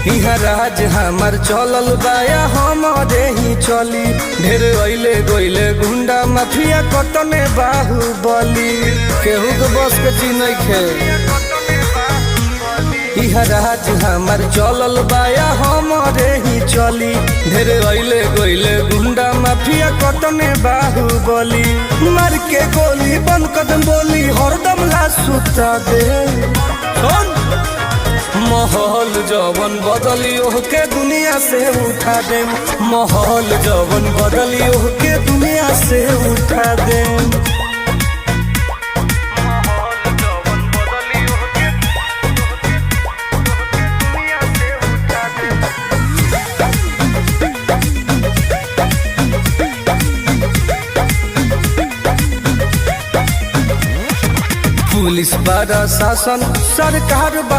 इहा राज हमार चलल बाया हमारे ही चली। ढेर अइले गइले गुंडा माफिया कतने बाहुबली, केहू के बस के चिन्ह खे। इहा राज हमार चलल बाया हमारे ही चली। ढेर अइले गइले गुंडा माफिया कतने बाहुबली, मार के गोली बन कदम बोली हरदम ला सुता दे। माहौल जवन बदली ओहके दुनिया से उठा दे। माहौल जवन बदली ओहके दुनिया से उठा दे। पुलिस बड़ा शासन सरकार बा